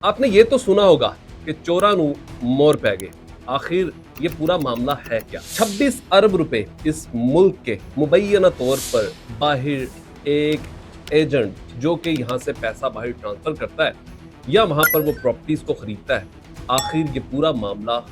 आपने ये तो सुना होगा कि चोरा नू मोर पै गए। आखिर ये पूरा मामला है क्या? 26 अरब रुपए इस मुल्क के मुबैना तौर पर बाहर एक एजेंट जो कि यहाँ से पैसा बाहर ट्रांसफर करता है या वहां पर वो प्रॉपर्टीज को खरीदता है, आखिर ये पूरा मामला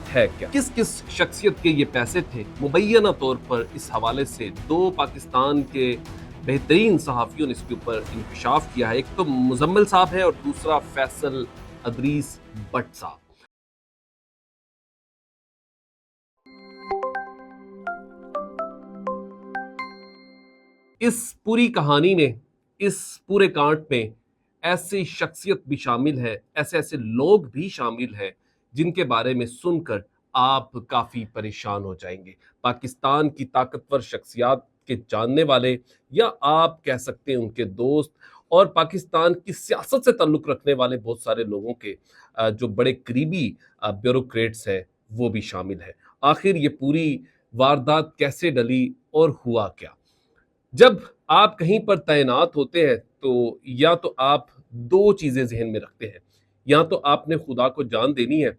है क्या? किस किस शख्सियत के ये पैसे थे? मुबैना तौर पर इस हवाले से दो पाकिस्तान के बेहतरीन सहाफ़ियों ने इसके ऊपर इंकशाफ किया है। एक तो मुजम्मिल साहब है और दूसरा फैसल अदरीस बट साहब। इस पूरी कहानी में, इस पूरे कांड में ऐसी शख्सियत भी शामिल है, ऐसे ऐसे लोग भी शामिल हैं जिनके बारे में सुनकर आप काफी परेशान हो जाएंगे। पाकिस्तान की ताकतवर शख्सियत के जानने वाले या आप कह सकते हैं उनके दोस्त और पाकिस्तान की सियासत से ताल्लुक रखने वाले बहुत सारे लोगों के जो बड़े करीबी ब्यूरोक्रेट्स हैं वो भी शामिल है। आखिर ये पूरी वारदात कैसे डली और हुआ क्या? जब आप कहीं पर तैनात होते हैं तो या तो आप दो चीजें जहन में रखते हैं, या तो आपने खुदा को जान देनी है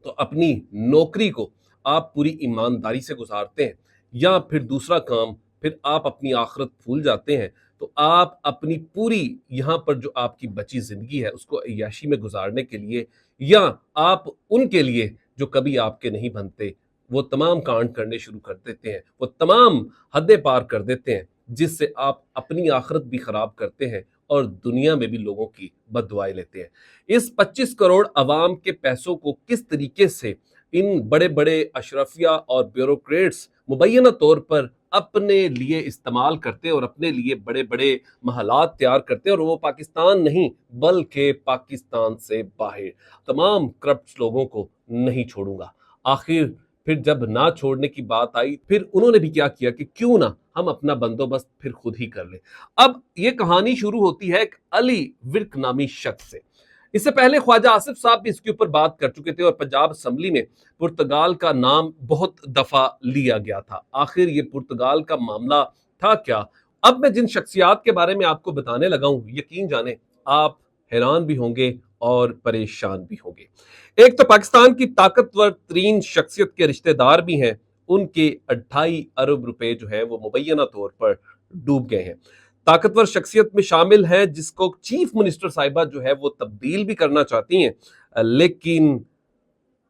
तो अपनी नौकरी को आप पूरी ईमानदारी से गुजारते हैं, या फिर दूसरा काम, फिर आप अपनी आखिरत भूल जाते हैं तो आप अपनी पूरी यहाँ पर जो आपकी बची जिंदगी है उसको अय्याशी में गुजारने के लिए, या आप उनके लिए जो कभी आपके नहीं बनते वो तमाम कांड करने शुरू कर देते हैं, वो तमाम हदें पार कर देते हैं जिससे आप अपनी आखिरत भी खराब करते हैं और दुनिया में भी लोगों की बददुआएं लेते हैं। इस 25 करोड़ अवाम के पैसों को किस तरीके से इन बड़े बड़े अशरफिया और ब्यूरोक्रेट्स मुबैना तौर पर अपने लिए इस्तेमाल करते हैं और अपने लिए बड़े बड़े महलात तैयार करते हैं, और वो पाकिस्तान नहीं बल्कि पाकिस्तान से बाहर तमाम करप्ट लोगों को नहीं छोड़ूंगा। आखिर फिर जब ना छोड़ने की बात आई, फिर उन्होंने भी क्या किया कि क्यों ना हम अपना बंदोबस्त फिर खुद ही कर लें। अब ये कहानी शुरू होती है एक अली विर्क नामी शख्स से। इससे पहले ख्वाजा आसिफ साहब भी इसके ऊपर बात कर चुके थे और पंजाब असम्बली में पुर्तगाल का नाम बहुत दफा लिया गया था। आखिर ये पुर्तगाल का मामला था क्या? अब मैं जिन शख्सियात के बारे में आपको बताने लगा हूं, यकीन जाने आप हैरान भी होंगे और परेशान भी होंगे। एक तो पाकिस्तान की ताकतवर तरीन शख्सियत के रिश्तेदार भी हैं, उनके 28 अरब रुपए जो है वो मुबैना तौर पर डूब गए हैं। ताकतवर शख्सियत में शामिल है जिसको चीफ मिनिस्टर साहिबा जो है वो तब्दील भी करना चाहती हैं, लेकिन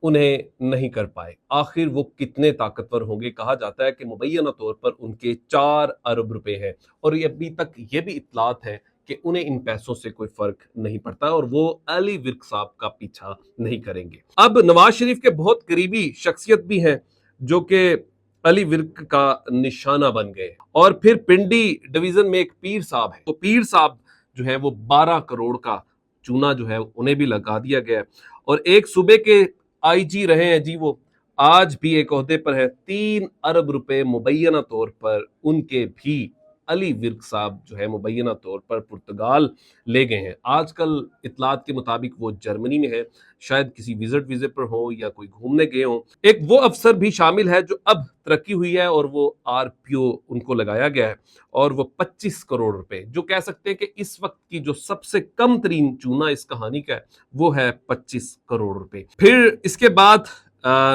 उन्हें नहीं कर पाए। आखिर वो कितने ताकतवर होंगे? कहा जाता है कि मुबैना तौर पर उनके 4 अरब रुपए हैं और ये अभी तक ये भी इत्तलात है कि उन्हें इन पैसों से कोई फर्क नहीं पड़ता और वो अली विर्क साहब का पीछा नहीं करेंगे। अब नवाज शरीफ के बहुत करीबी शख्सियत भी हैं जो कि अली विर्क का निशाना बन गए, और फिर पिंडी डिवीजन में एक पीर साहब है, तो पीर साहब जो है वो 12 करोड़ का चूना जो है उन्हें भी लगा दिया गया है। और एक सूबे के आईजी रहे हैं जी, वो आज भी एक ओहदे पर है। 3 अरब रुपए मुबैना तौर पर उनके भी अली विर्क साहब जो है मुबैना तौर पर पुर्तगाल ले गए हैं। आजकल इतलात के मुताबिक वो जर्मनी में है, शायद किसी विजिट पर हो या कोई घूमने गए हो। एक वो अफसर भी शामिल है जो अब तरक्की हुई है और वो आरपीओ उनको लगाया गया है, और वो 25 करोड़ रुपए, जो कह सकते हैं कि इस वक्त की जो सबसे कम तरीन चूना इस कहानी का है वो है 25 करोड़ रुपए। फिर इसके बाद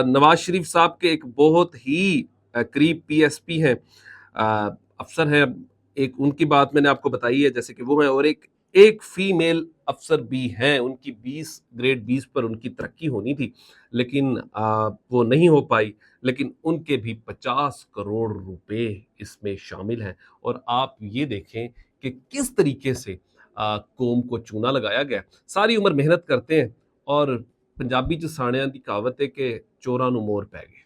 नवाज शरीफ साहब के एक बहुत ही करीब पीएसपी हैं, अफसर हैं, एक उनकी बात मैंने आपको बताई है जैसे कि वो है, और एक एक फीमेल अफसर भी हैं, उनकी 20 ग्रेड 20 पर उनकी तरक्की होनी थी लेकिन वो नहीं हो पाई, लेकिन उनके भी 50 करोड़ रुपए इसमें शामिल हैं। और आप ये देखें कि किस तरीके से कौम को चूना लगाया गया। सारी उम्र मेहनत करते हैं और पंजाबी च साणियां दी कहावत है कि चोरां नूं मोर पै गए,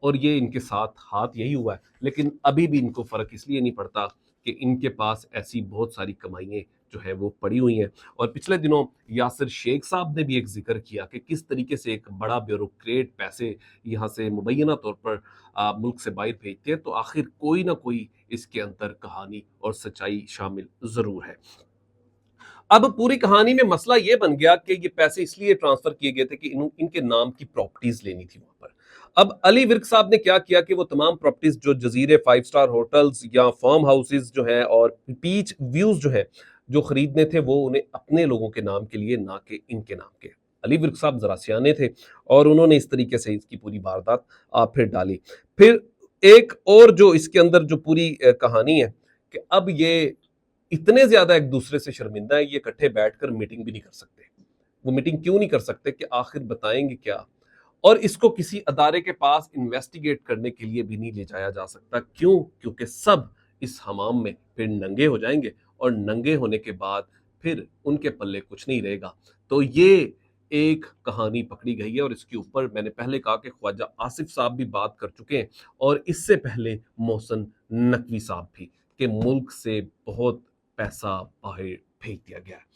और ये इनके साथ हाथ यही हुआ है। लेकिन अभी भी इनको फर्क इसलिए नहीं पड़ता कि इनके पास ऐसी बहुत सारी कमाइयां जो है वो पड़ी हुई हैं। और पिछले दिनों यासिर शेख साहब ने भी एक जिक्र किया कि किस तरीके से एक बड़ा ब्यूरोक्रेट पैसे यहाँ से मुबैना तौर पर मुल्क से बाहर भेजते हैं। तो आखिर कोई ना कोई इसके अंदर कहानी और सच्चाई शामिल जरूर है। अब पूरी कहानी में मसला ये बन गया कि ये पैसे इसलिए ट्रांसफर किए गए थे कि इनके नाम की प्रॉपर्टीज लेनी थी वहां पर। अब अली विर्क साहब ने क्या किया कि वो तमाम प्रॉपर्टीज जो जजीरे 5 स्टार होटल्स या फार्म हाउसेज जो है और बीच व्यूज जो है جو خریدنے تھے وہ انہیں اپنے لوگوں کے نام کے لیے، نہ کہ ان کے نام کے۔ علی ورک صاحب ذرا سیانے تھے اور انہوں نے اس طریقے سے اس کی پوری واردات پھر ڈالی۔ پھر ایک اور جو اس کے اندر جو پوری کہانی ہے کہ اب یہ اتنے زیادہ ایک دوسرے سے شرمندہ ہے، یہ اکٹھے بیٹھ کر میٹنگ بھی نہیں کر سکتے۔ وہ میٹنگ کیوں نہیں کر سکتے کہ آخر بتائیں گے کیا، اور اس کو کسی ادارے کے پاس انویسٹیگیٹ کرنے کے لیے بھی نہیں لے جایا جا سکتا۔ کیوں؟ کیونکہ سب اس حمام میں پھر ننگے ہو جائیں گے، اور ننگے ہونے کے بعد پھر ان کے پلے کچھ نہیں رہے گا۔ تو یہ ایک کہانی پکڑی گئی ہے، اور اس کے اوپر میں نے پہلے کہا کہ خواجہ آصف صاحب بھی بات کر چکے ہیں، اور اس سے پہلے محسن نقوی صاحب بھی، کہ ملک سے بہت پیسہ باہر بھیج دیا گیا ہے۔